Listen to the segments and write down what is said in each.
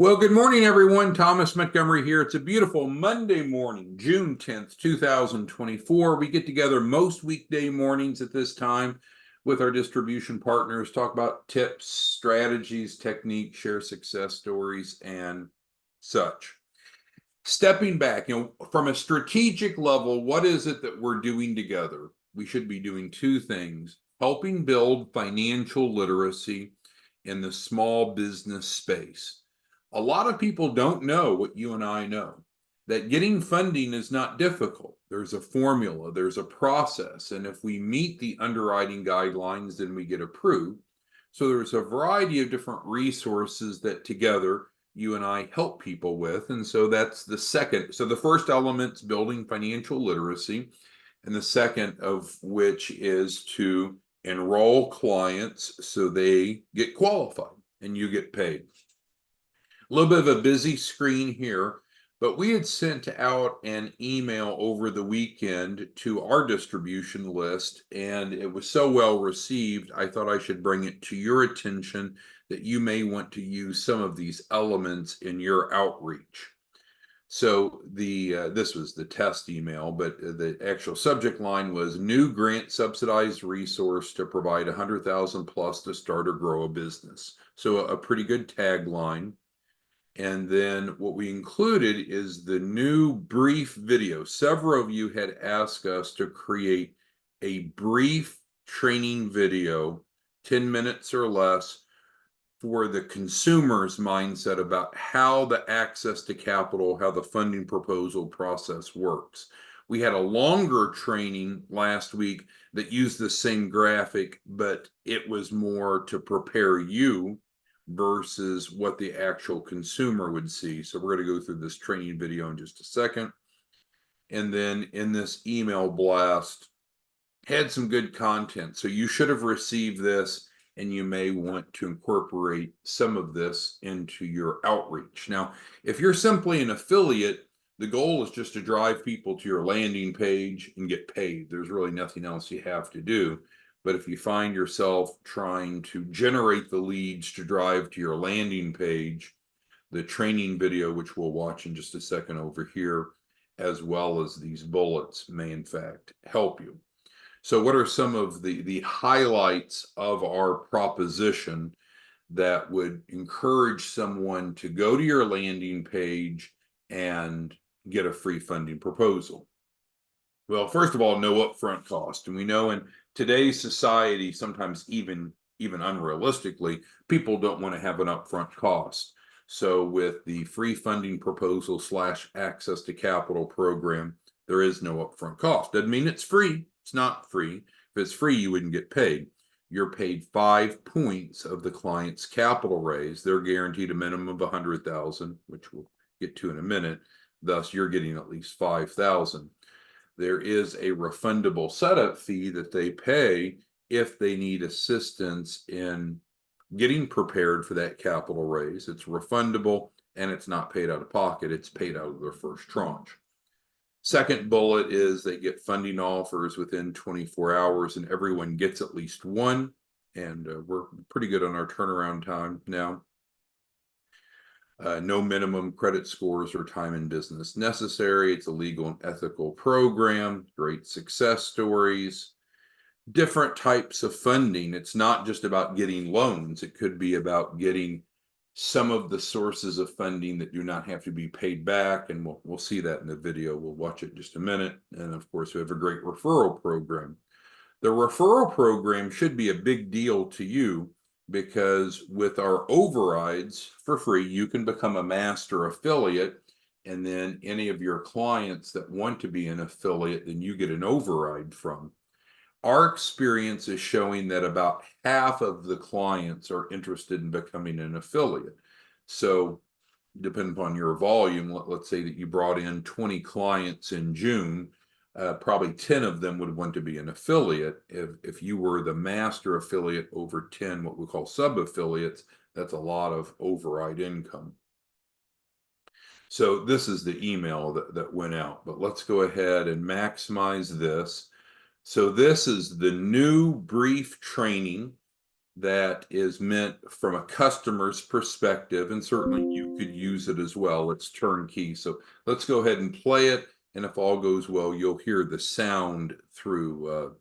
Well, good morning, everyone. Thomas Montgomery here. It's a beautiful Monday morning, June 10th, 2024. We get together most weekday mornings at this time with our distribution partners, talk about tips, strategies, techniques, share success stories, and such. Stepping back, from a strategic level, what is it that we're doing together? We should be doing two things: helping build financial literacy in the small business space. A lot of people don't know what you and I know, that getting funding is not difficult. There's a formula, there's a process, and if we meet the underwriting guidelines, then we get approved. So there's a variety of different resources that together you and I help people with. And so that's the second. So the first element's building financial literacy, and the second of which is to enroll clients so they get qualified and you get paid. A little bit of a busy screen here, but we had sent out an email over the weekend to our distribution list, and it was so well received, I thought I should bring it to your attention that you may want to use some of these elements in your outreach. So this was the test email, but the actual subject line was new grant subsidized resource to provide 100,000 plus to start or grow a business. So a pretty good tagline. And then what we included is the new brief video. Several of you had asked us to create a brief training video, 10 minutes or less, for the consumer's mindset about how the access to capital, how the funding proposal process works. We had a longer training last week that used the same graphic, but it was more to prepare you versus what the actual consumer would see. So we're going to go through this training video in just a second. And then in this email blast, had some good content. So you should have received this, and you may want to incorporate some of this into your outreach. Now, if you're simply an affiliate, the goal is just to drive people to your landing page and get paid. There's really nothing else you have to do. But if you find yourself trying to generate the leads to drive to your landing page, the training video, which we'll watch in just a second over here, as well as these bullets, may in fact help you. So what are some of the highlights of our proposition that would encourage someone to go to your landing page and get a free funding proposal? Well, first of all, no upfront cost. And we know in today's society, sometimes even unrealistically, people don't want to have an upfront cost. So with the free funding proposal / access to capital program, there is no upfront cost. Doesn't mean it's free. It's not free. If it's free, you wouldn't get paid. You're paid 5 points of the client's capital raise. They're guaranteed a minimum of 100,000, which we'll get to in a minute. Thus, you're getting at least 5,000. There is a refundable setup fee that they pay if they need assistance in getting prepared for that capital raise. It's refundable, and it's not paid out of pocket. It's paid out of their first tranche. Second bullet is they get funding offers within 24 hours, and everyone gets at least one. And we're pretty good on our turnaround time now. No minimum credit scores or time in business necessary. It's a legal and ethical program. Great success stories. Different types of funding. It's not just about getting loans. It could be about getting some of the sources of funding that do not have to be paid back. And we'll see that in the video. We'll watch it in just a minute. And of course, we have a great referral program. The referral program should be a big deal to you, because with our overrides for free, you can become a master affiliate. And then any of your clients that want to be an affiliate, then you get an override from. Our experience is showing that about half of the clients are interested in becoming an affiliate. So depending upon your volume, let's say that you brought in 20 clients in June, probably 10 of them would want to be an affiliate. If you were the master affiliate over 10, what we call sub-affiliates, that's a lot of override income. So this is the email that went out, but let's go ahead and maximize this. So this is the new brief training that is meant from a customer's perspective, and certainly you could use it as well. It's turnkey. So let's go ahead and play it. And if all goes well, you'll hear the sound through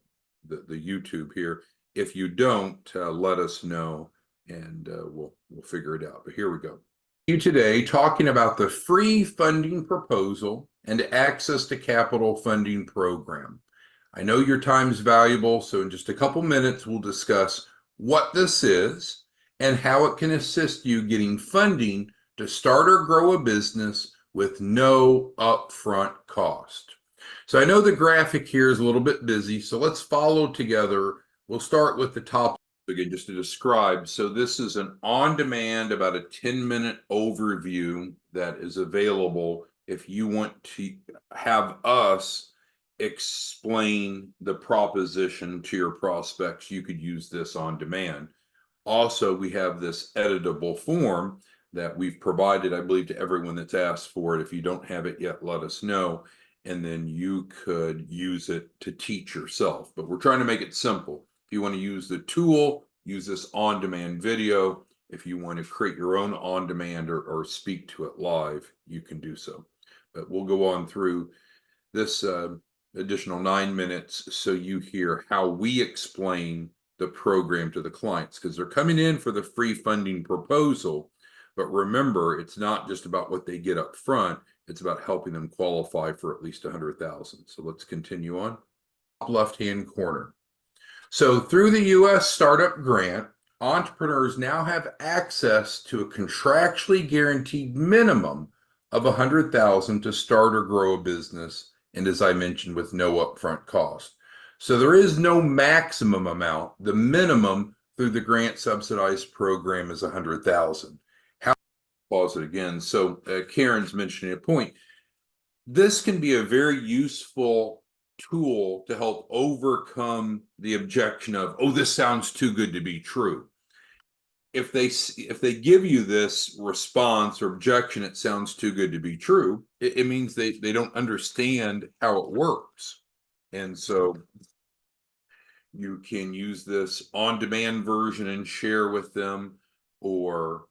the YouTube here. If you don't, let us know, and we'll figure it out. But here we go. Today, talking about the free funding proposal and access to capital funding program. I know your time's valuable, so in just a couple minutes, we'll discuss what this is and how it can assist you getting funding to start or grow a business with no upfront cost. So I know the graphic here is a little bit busy, so let's follow together. We'll start with the top again just to describe. So this is an on-demand, about a 10-minute overview that is available if you want to have us explain the proposition to your prospects. You could use this on demand. Also, we have this editable form that we've provided, I believe, to everyone that's asked for it. If you don't have it yet, let us know, and then you could use it to teach yourself. But we're trying to make it simple. If you want to use the tool, use this on-demand video. If you want to create your own on-demand or speak to it live, you can do so. But we'll go on through this additional 9 minutes so you hear how we explain the program to the clients, because they're coming in for the free funding proposal. But remember, it's not just about what they get up front. It's about helping them qualify for at least $100,000. So let's continue on. Top left-hand corner. So through the U.S. Startup Grant, entrepreneurs now have access to a contractually guaranteed minimum of $100,000 to start or grow a business, and as I mentioned, with no upfront cost. So there is no maximum amount. The minimum through the grant subsidized program is $100,000. Pause it again. So Karen's mentioning a point. This can be a very useful tool to help overcome the objection of, oh, this sounds too good to be true. If they give you this response or objection, it sounds too good to be true, it means they don't understand how it works. And so you can use this on-demand version and share with them, or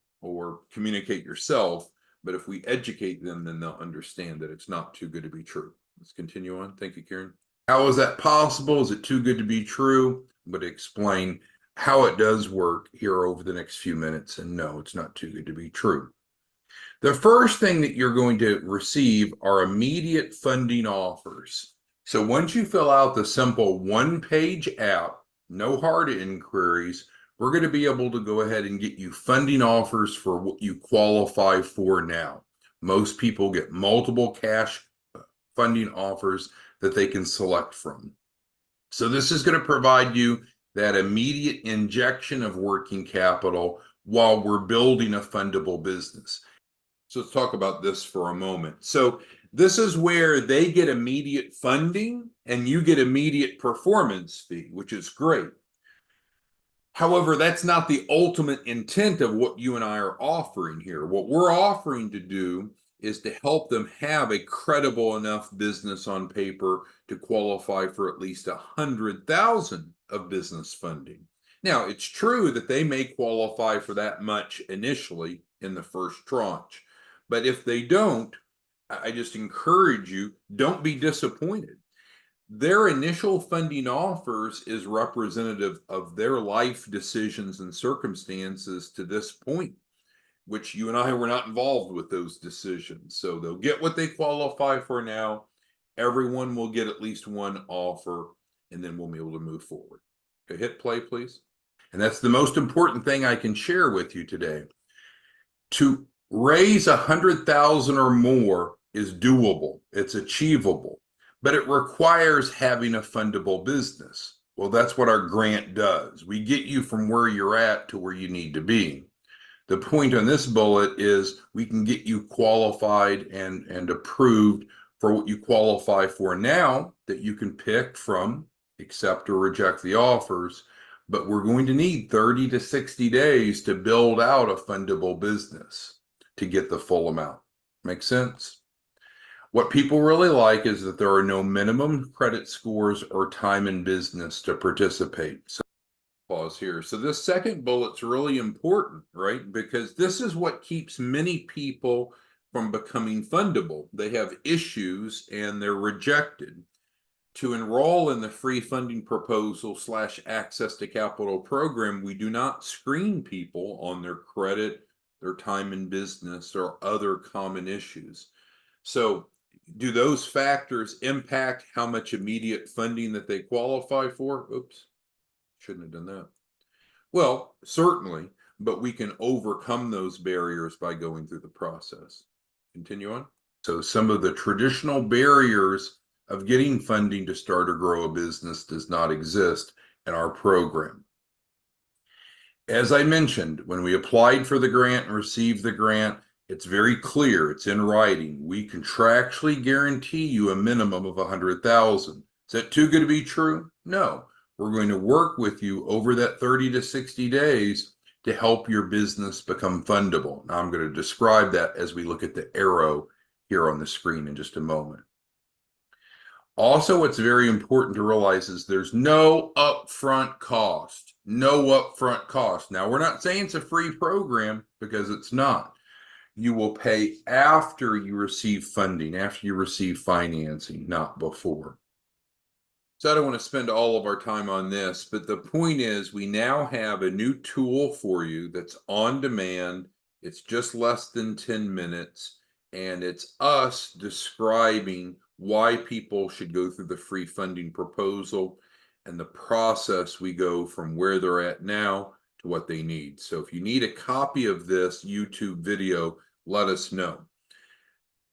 communicate yourself. But if we educate them, then they'll understand that it's not too good to be true. Let's continue on. Thank you, Karen. How is that possible? Is it too good to be true? I'm going to explain how it does work here over the next few minutes. And no, it's not too good to be true. The first thing that you're going to receive are immediate funding offers. So once you fill out the simple one-page app, no hard inquiries, we're going to be able to go ahead and get you funding offers for what you qualify for now. Most people get multiple cash funding offers that they can select from. So this is going to provide you that immediate injection of working capital while we're building a fundable business. So let's talk about this for a moment. So this is where they get immediate funding and you get immediate performance fee, which is great. However, that's not the ultimate intent of what you and I are offering here. What we're offering to do is to help them have a credible enough business on paper to qualify for at least $100,000 of business funding. Now, it's true that they may qualify for that much initially in the first tranche, but if they don't, I just encourage you, don't be disappointed. Their initial funding offers is representative of their life decisions and circumstances to this point, which you and I were not involved with those decisions. So they'll get what they qualify for now. Everyone will get at least one offer, and then we'll be able to move forward. Okay, hit play, please. And that's the most important thing I can share with you today. To raise $100,000 or more is doable. It's achievable, but it requires having a fundable business. Well, that's what our grant does. We get you from where you're at to where you need to be. The point on this bullet is we can get you qualified and approved for what you qualify for now, that you can pick from, accept or reject the offers, but we're going to need 30 to 60 days to build out a fundable business to get the full amount. Make sense? What people really like is that there are no minimum credit scores or time in business to participate. So Pause here. So this second bullet's really important, right? Because this is what keeps many people from becoming fundable. They have issues and they're rejected. To enroll in the free funding proposal / access to capital program, we do not screen people on their credit, their time in business, or other common issues. So do those factors impact how much immediate funding that they qualify for? Oops, shouldn't have done that. Well, certainly, but we can overcome those barriers by going through the process. Continue on. So some of the traditional barriers of getting funding to start or grow a business does not exist in our program. As I mentioned, when we applied for the grant and received the grant, it's very clear, it's in writing. We contractually guarantee you a minimum of $100,000. Is that too good to be true? No. We're going to work with you over that 30 to 60 days to help your business become fundable. Now I'm going to describe that as we look at the arrow here on the screen in just a moment. Also, what's very important to realize is there's no upfront cost. No upfront cost. Now, we're not saying it's a free program because it's not. You will pay after you receive funding, after you receive financing, not before. So I don't want to spend all of our time on this, but the point is we now have a new tool for you that's on demand. It's just less than 10 minutes, and it's us describing why people should go through the free funding proposal and the process we go from where they're at now to what they need. So if you need a copy of this YouTube video, let us know.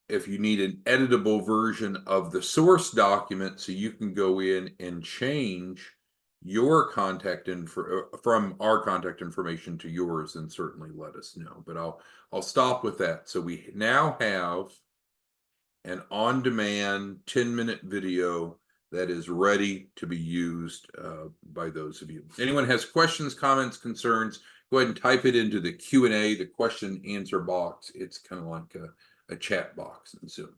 If you need an editable version of the source document so you can go in and change your contact info from our contact information to yours, then certainly let us know. But I'll stop with that. So we now have an on-demand 10-minute video that is ready to be used by those of you. Anyone has questions, comments, concerns, go ahead and type it into the Q&A, the question answer box. It's kind of like a chat box in Zoom.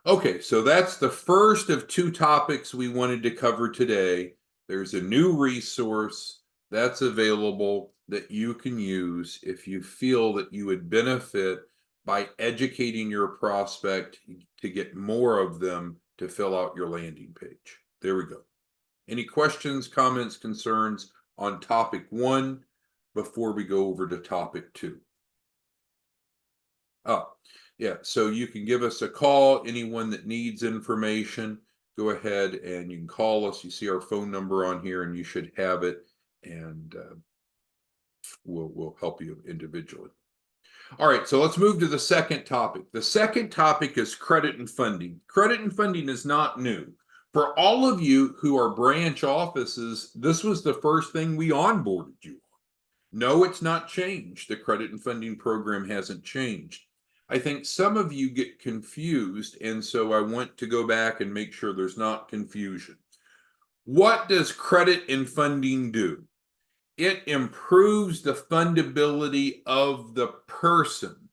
Okay, so that's the first of two topics we wanted to cover today. There's a new resource that's available that you can use if you feel that you would benefit by educating your prospect to get more of them to fill out your landing page. There we go. Any questions, comments, concerns on topic 1 before we go over to topic 2? Oh, yeah, so you can give us a call. Anyone that needs information, go ahead and you can call us. You see our phone number on here and you should have it, and we'll help you individually. All right, so let's move to the second topic. The second topic is credit and funding. Credit and funding is not new. For all of you who are branch offices, this was the first thing we onboarded you on. No, it's not changed. The credit and funding program hasn't changed. I think some of you get confused, and so I want to go back and make sure there's not confusion. What does credit and funding do? It improves the fundability of the person.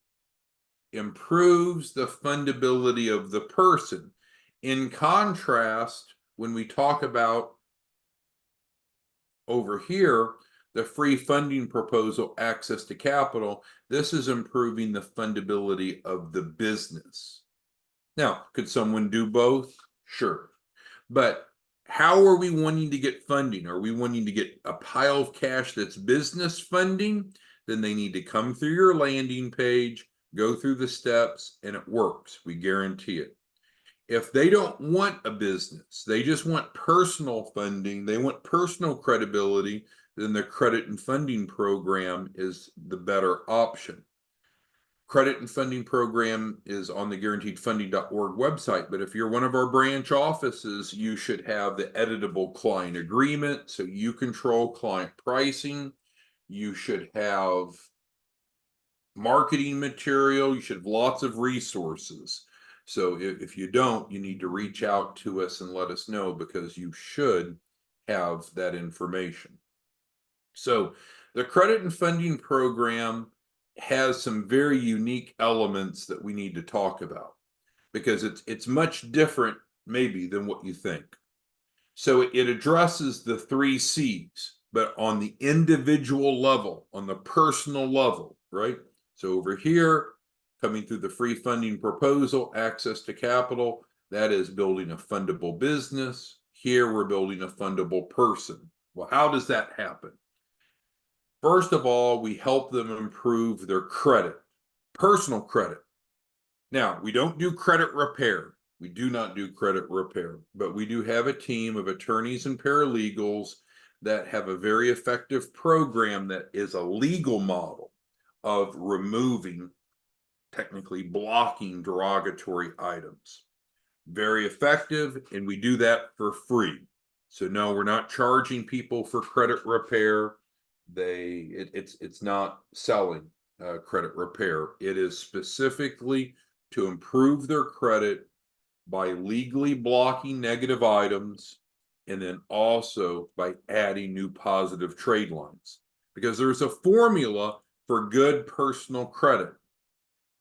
Improves the fundability of the person. In contrast, when we talk about over here, the free funding proposal, access to capital, this is improving the fundability of the business. Now, could someone do both? Sure. But how are we wanting to get funding? Are we wanting to get a pile of cash that's business funding? Then they need to come through your landing page, go through the steps, and it works. We guarantee it. If they don't want a business, they just want personal funding, they want personal credibility, then the credit and funding program is the better option. Credit and funding program is on the guaranteedfunding.org website, but if you're one of our branch offices, you should have the editable client agreement, so you control client pricing. You should have marketing material. You should have lots of resources. So if you don't, you need to reach out to us and let us know, because you should have that information. So the credit and funding program has some very unique elements that we need to talk about, because it's much different maybe than what you think. So it addresses the 3 C's. but on the individual level, on the personal level, right? So over here, coming through the free funding proposal, access to capital, that is building a fundable business. Here we're building a fundable person. Well, how does that happen? First of all, we help them improve their credit, personal credit. Now, we don't do credit repair. We do not do credit repair, but we do have a team of attorneys and paralegals that have a very effective program that is a legal model of removing, technically blocking derogatory items. Very effective, and we do that for free. So no, we're not charging people for credit repair. It's not selling credit repair. It is specifically to improve their credit by legally blocking negative items, and then also by adding new positive trade lines. Because there's a formula for good personal credit: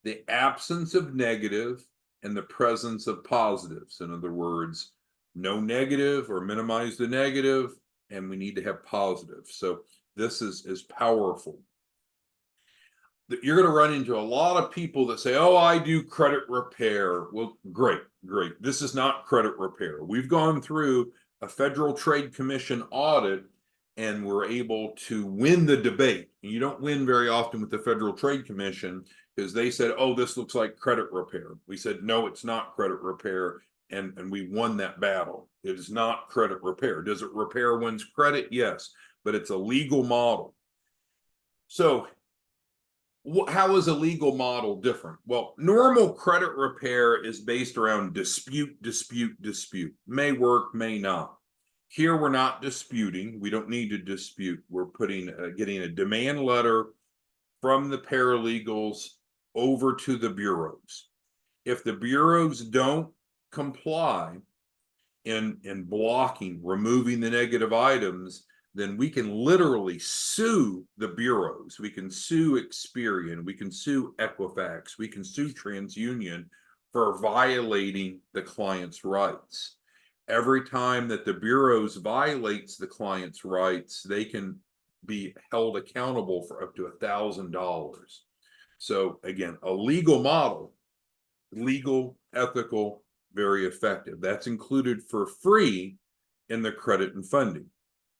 the absence of negative and the presence of positives. In other words, no negative or minimize the negative, and we need to have positive. So this is powerful. You're going to run into a lot of people that say, oh, I do credit repair. Well, great. This is not credit repair. We've gone through a Federal Trade Commission audit and we're able to win the debate. You don't win very often with the Federal Trade Commission because they said, oh, this looks like credit repair. We said, no, it's not credit repair. And we won that battle. It is not credit repair. Does it repair one's credit? Yes, but it's a legal model. So how is a legal model different? Well, normal credit repair is based around dispute. May work, may not. Here we're not disputing. We don't need to dispute. We're getting a demand letter from the paralegals over to the bureaus. If the bureaus don't comply in blocking, removing the negative items, then we can literally sue the bureaus. We can sue Experian. We can sue Equifax. We can sue TransUnion for violating the client's rights. Every time that the bureaus violates the client's rights, they can be held accountable for up to $1,000. So again, a legal model, legal, ethical, very effective. That's included for free in the credit and funding.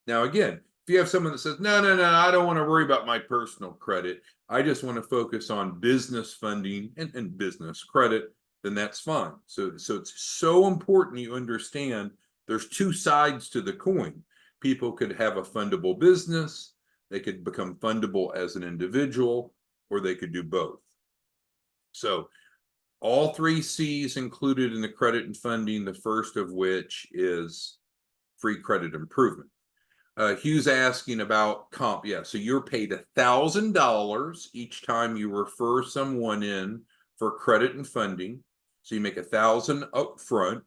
Now, again, if you have someone that says, no, I don't want to worry about my personal credit, I just want to focus on business funding and business credit, then that's fine. So it's so important you understand there's two sides to the coin. People could have a fundable business, they could become fundable as an individual, or they could do both. So all three C's included in the credit and funding, the first of which is free credit improvement. Hugh's asking about comp. Yeah, so you're paid $1,000 each time you refer someone in for credit and funding. So you make $1,000 up front,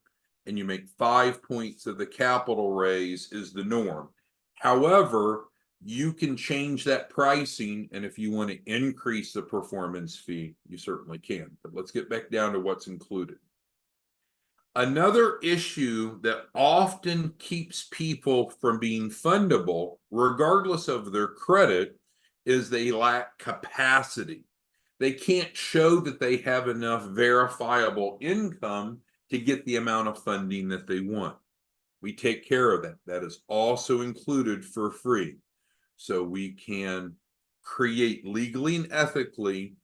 and you make 5 points of the capital raise is the norm. However, you can change that pricing, and if you want to increase the performance fee, you certainly can. But let's get back down to what's included. Another issue that often keeps people from being fundable, regardless of their credit, is they lack capacity. They can't show that they have enough verifiable income to get the amount of funding that they want. We take care of that. That is also included for free. So we can create legally and ethically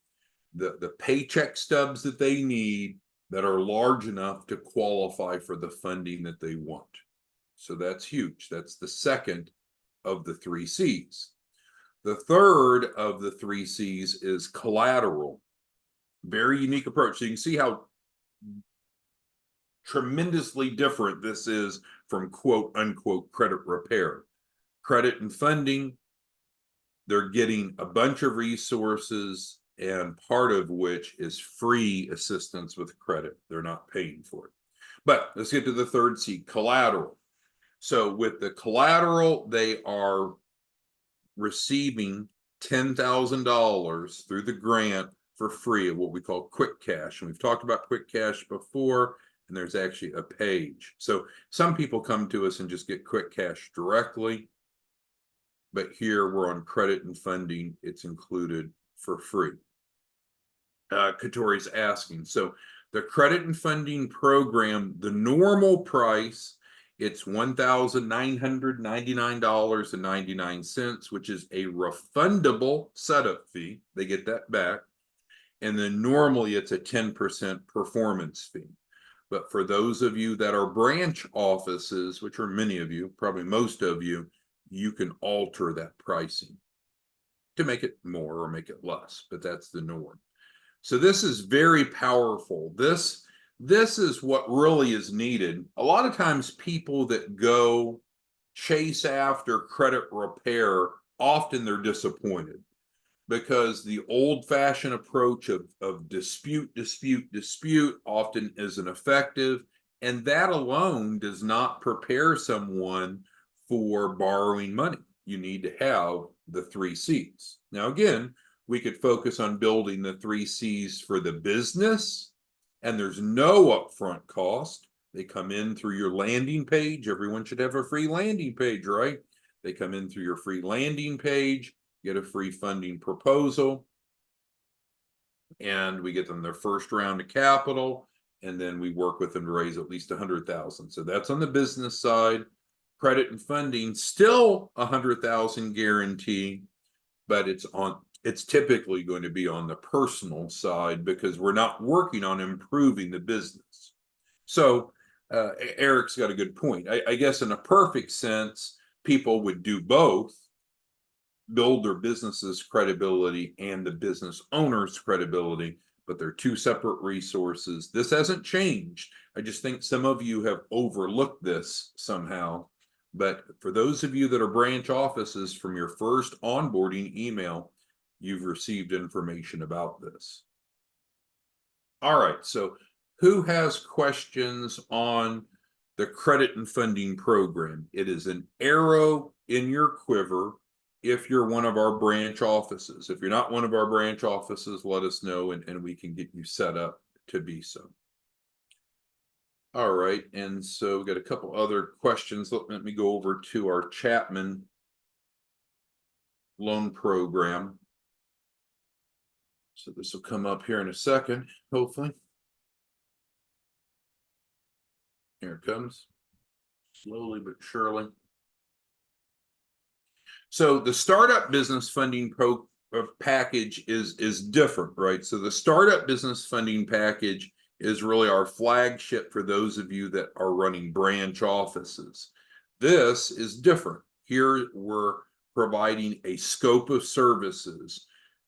the paycheck stubs that they need that are large enough to qualify for the funding that they want. So that's huge. That's the second of the three C's. The third of the three C's is collateral. Very unique approach. So you can see how tremendously different this is from quote unquote credit repair. Credit and funding, they're getting a bunch of resources, and part of which is free assistance with credit. They're not paying for it. But let's get to the third C, collateral. So with the collateral, they are receiving $10,000 through the grant for free of what we call quick cash. And we've talked about quick cash before, and there's actually a page. So some people come to us and just get quick cash directly. but here we're on credit and funding. It's included for free. Katori's asking, so the credit and funding program, the normal price, it's $1,999.99, which is a refundable setup fee. They get that back. And then normally it's a 10% performance fee. But for those of you that are branch offices, which are many of you, probably most of you, you can alter that pricing to make it more or make it less, but that's the norm. So this is very powerful. This is what really is needed. A lot of times people that go chase after credit repair, often they're disappointed because the old-fashioned approach of dispute often isn't effective. And that alone does not prepare someone for borrowing money. You need to have the 3 C's. Now, again, we could focus on building the 3 C's for the business, and there's no upfront cost. They come in through your landing page. Everyone should have a free landing page, right? They come in through your free landing page, get a free funding proposal, and we get them their first round of capital, and then we work with them to raise at least 100,000. So that's on the business side. Credit and funding, still 100,000 guarantee, but it's typically going to be on the personal side because we're not working on improving the business. So Eric's got a good point. I guess in a perfect sense, people would do both, build their business's credibility and the business owner's credibility, but they're 2 separate resources. This hasn't changed. I just think some of you have overlooked this somehow. But for those of you that are branch offices, from your first onboarding email, you've received information about this. All right, so who has questions on the credit and funding program? It is an arrow in your quiver if you're one of our branch offices. If you're not one of our branch offices, let us know and we can get you set up to be so. All right, and so we got a couple other questions. Let me go over to our Chapman loan program. So this will come up here in a second, hopefully. Here it comes, slowly but surely. So the startup business funding package is different, right? So the startup business funding package is really our flagship for those of you that are running branch offices. This is different. Here we're providing a scope of services.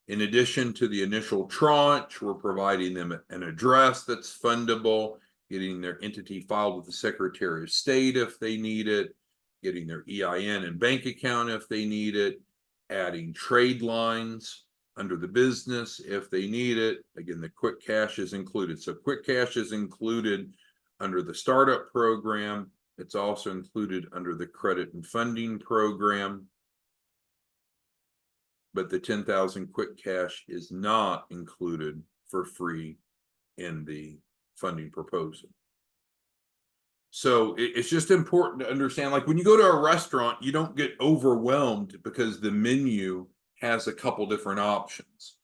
In addition to the initial tranche, we're providing them an address that's fundable, getting their entity filed with the Secretary of State if they need it, getting their EIN and bank account if they need it, adding trade lines under the business if they need it. Again, the quick cash is included. So quick cash is included under the startup program. It's also included under the credit and funding program. But the 10,000 quick cash is not included for free in the funding proposal. So it's just important to understand, like when you go to a restaurant, you don't get overwhelmed because the menu has a couple different options.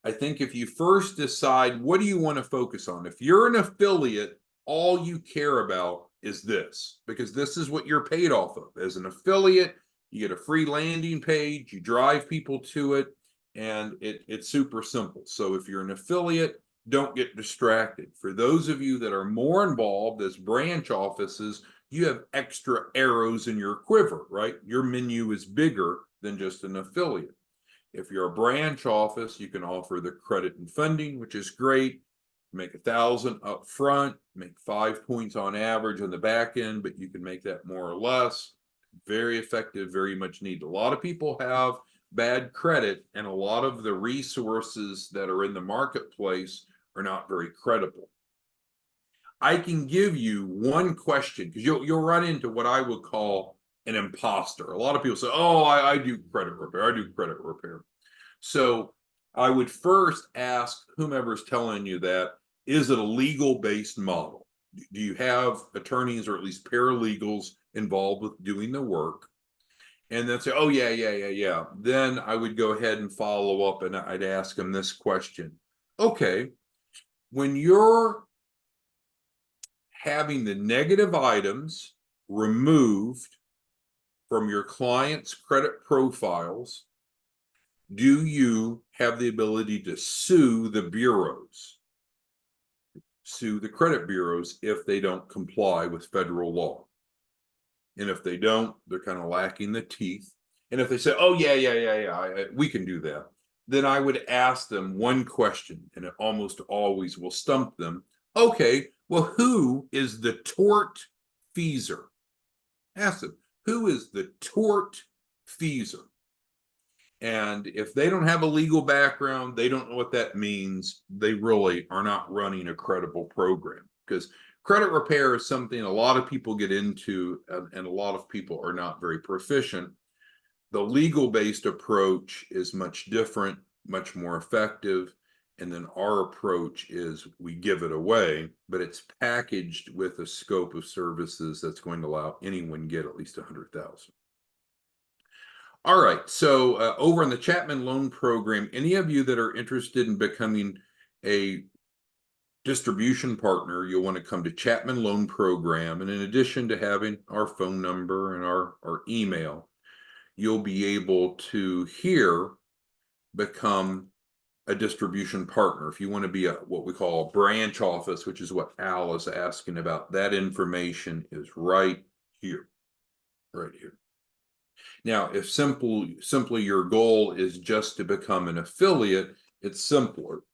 I think if you first decide, what do you want to focus on? If you're an affiliate, all you care about is this, because this is what you're paid off of. As an affiliate, you get a free landing page, you drive people to it, and it's super simple. So if you're an affiliate, don't get distracted. For those of you that are more involved as branch offices, you have extra arrows in your quiver, right? Your menu is bigger than just an affiliate. If you're a branch office, you can offer the credit and funding, which is great. Make 1,000 up front, make 5 points on average on the back end, but you can make that more or less. Very effective, very much needed. A lot of people have bad credit, and a lot of the resources that are in the marketplace are not very credible. I can give you one question, because you'll run into what I would call an imposter. A lot of people say, oh, I do credit repair. I do credit repair. So I would first ask whomever's telling you that, is it a legal-based model? Do you have attorneys or at least paralegals involved with doing the work? and then say, oh, yeah. Then I would go ahead and follow up and I'd ask them this question. Okay, when you're having the negative items removed from your client's credit profiles, do you have the ability to sue the bureaus? Sue the credit bureaus if they don't comply with federal law. And if they don't, they're kind of lacking the teeth. And if they say, oh, yeah, we can do that, then I would ask them one question, and it almost always will stump them. Okay, well, who is the tort feeser? Ask them, who is the tort feeser? And if they don't have a legal background, they don't know what that means, they really are not running a credible program, because credit repair is something a lot of people get into, and a lot of people are not very proficient. The legal-based approach is much different, much more effective, and then our approach is we give it away, but it's packaged with a scope of services that's going to allow anyone get at least 100,000. All right, so over in the Chapman Loan Program, any of you that are interested in becoming a distribution partner, you'll want to come to Chapman Loan Program. And in addition to having our phone number and our email, you'll be able to here become a distribution partner. If you want to be what we call a branch office, which is what Al is asking about, that information is right here. Now, if simply your goal is just to become an affiliate, it's simpler.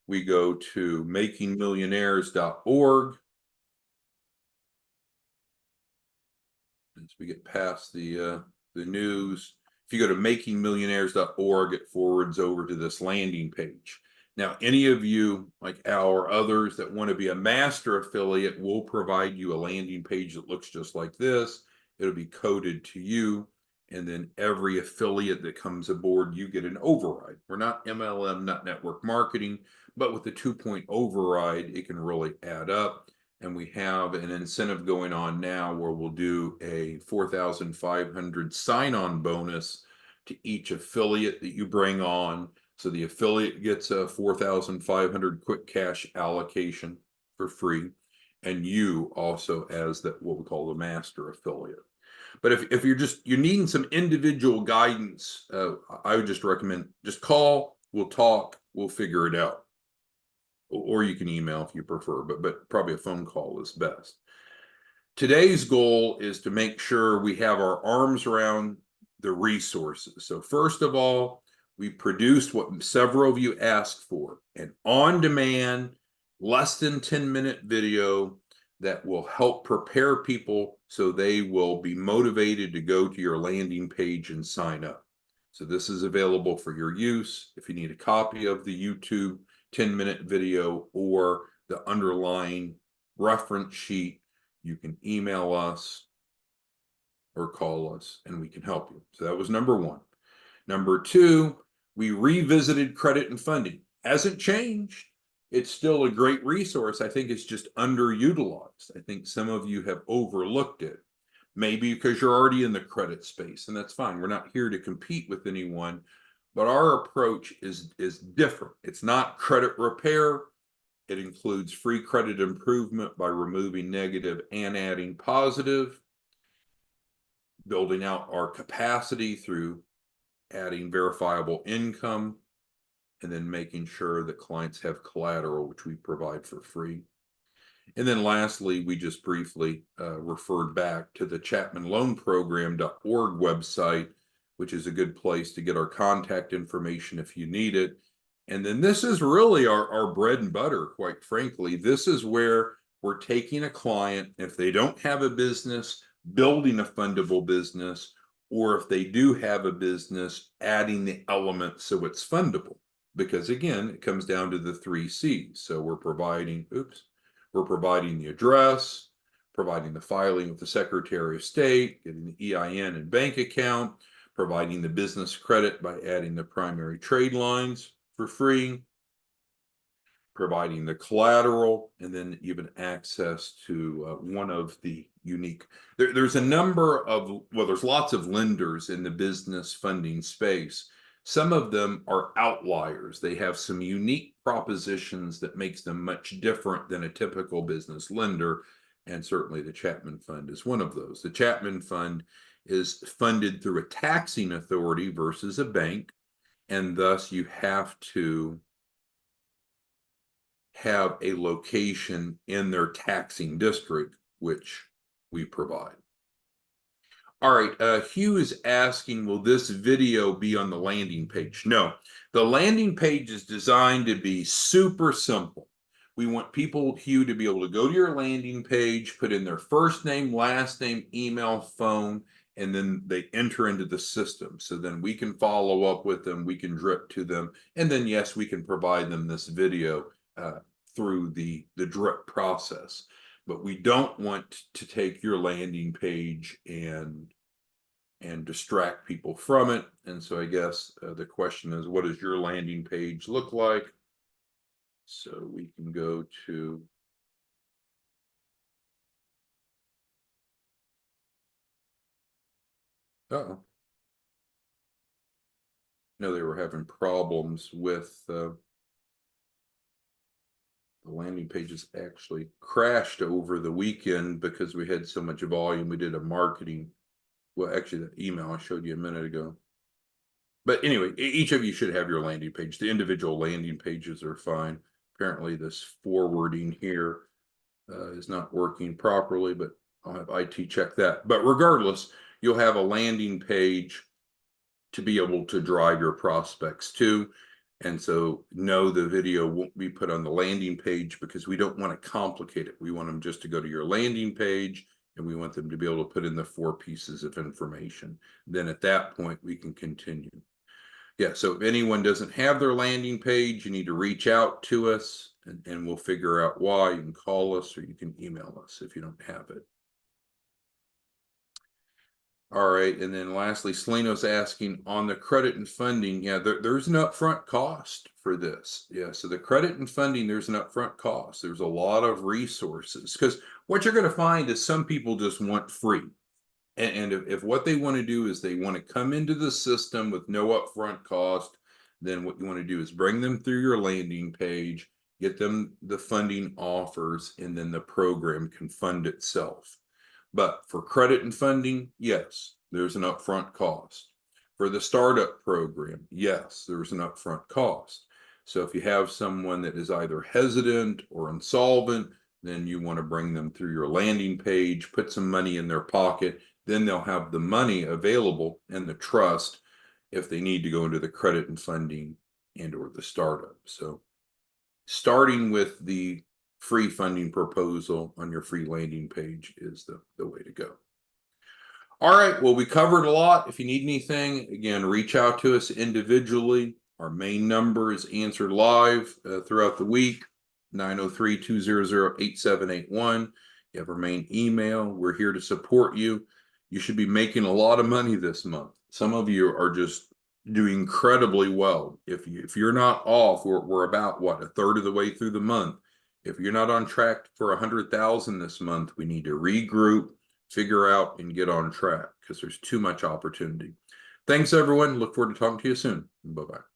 We go to makingmillionaires.org. As we get past the news, if you go to makingmillionaires.org, it forwards over to this landing page. Now, any of you like Al or others that want to be a master affiliate, will provide you a landing page that looks just like this. It'll be coded to you. And then every affiliate that comes aboard, you get an override. We're not MLM, not network marketing, but with the 2-point override, it can really add up. And we have an incentive going on now where we'll do a 4,500 sign-on bonus to each affiliate that you bring on. So the affiliate gets a 4,500 quick cash allocation for free, and you also as what we call the master affiliate. But if you're needing some individual guidance, I would just recommend just call, we'll talk, we'll figure it out. Or you can email if you prefer, but probably a phone call is best. Today's goal is to make sure we have our arms around the resources. So first of all, we produced what several of you asked for, an on-demand, less than 10-minute video that will help prepare people so they will be motivated to go to your landing page and sign up. So this is available for your use. If you need a copy of the YouTube 10-minute video or the underlying reference sheet, you can email us or call us and we can help you. So that was number one. Number two, we revisited credit and funding. Hasn't changed. It's still a great resource. I think it's just underutilized. I think some of you have overlooked it. Maybe because you're already in the credit space, and that's fine. We're not here to compete with anyone, but our approach is different. It's not credit repair. It includes free credit improvement by removing negative and adding positive, building out our capacity through adding verifiable income, and then making sure that clients have collateral, which we provide for free. And then lastly, we just briefly referred back to the ChapmanLoanProgram.org website, which is a good place to get our contact information if you need it. And then this is really our bread and butter, quite frankly. This is where we're taking a client, if they don't have a business, building a fundable business, or if they do have a business, adding the elements so it's fundable. Because again, it comes down to the 3 C's. So we're providing the address, providing the filing with the Secretary of State, getting the EIN and bank account, providing the business credit by adding the primary trade lines for free, providing the collateral, and then even access to one of the unique. There's a number of, well, there's lots of lenders in the business funding space. Some of them are outliers. They have some unique propositions that makes them much different than a typical business lender. And certainly the Chapman Fund is one of those. The Chapman Fund is funded through a taxing authority versus a bank, and thus you have to have a location in their taxing district, which we provide. All right, Hugh is asking, will this video be on the landing page? No, the landing page is designed to be super simple. We want people, Hugh, to be able to go to your landing page, put in their first name, last name, email, phone, and then they enter into the system. So then we can follow up with them, we can drip to them, and then yes, we can provide them this video through the drip process. But we don't want to take your landing page and distract people from it. And so I guess the question is, what does your landing page look like? So we can go to no, they were having problems with the landing pages actually crashed over the weekend because we had so much volume. We did a marketing, well, actually the email I showed you a minute ago. But anyway, each of you should have your landing page. The individual landing pages are fine. Apparently this forwarding here is not working properly, but I'll have IT check that. But regardless, you'll have a landing page to be able to drive your prospects to. And so no, the video won't be put on the landing page because we don't want to complicate it. We want them just to go to your landing page, and we want them to be able to put in the 4 pieces of information. Then at that point, we can continue. Yeah, so if anyone doesn't have their landing page, you need to reach out to us and we'll figure out why. You can call us or you can email us if you don't have it. All right, and then lastly, Seleno's asking on the credit and funding. Yeah, there's an upfront cost for this. Yeah, so the credit and funding, there's an upfront cost. There's a lot of resources because what you're going to find is some people just want free. And if what they want to do is they want to come into the system with no upfront cost, then what you want to do is bring them through your landing page, get them the funding offers, and then the program can fund itself. But for credit and funding, yes, there's an upfront cost. For the startup program, yes, there's an upfront cost. So if you have someone that is either hesitant or insolvent, then you want to bring them through your landing page, put some money in their pocket, then they'll have the money available and the trust if they need to go into the credit and funding and or the startup. So starting with the free funding proposal on your free landing page is the way to go. All right, well, we covered a lot. If you need anything, again, reach out to us individually. Our main number is answered live throughout the week, 903-200-8781. You have our main email. We're here to support you. You should be making a lot of money this month. Some of you are just doing incredibly well. If you're not off, we're about what, a third of the way through the month. If you're not on track for 100,000 this month, we need to regroup, figure out, and get on track because there's too much opportunity. Thanks, everyone. Look forward to talking to you soon. Bye-bye.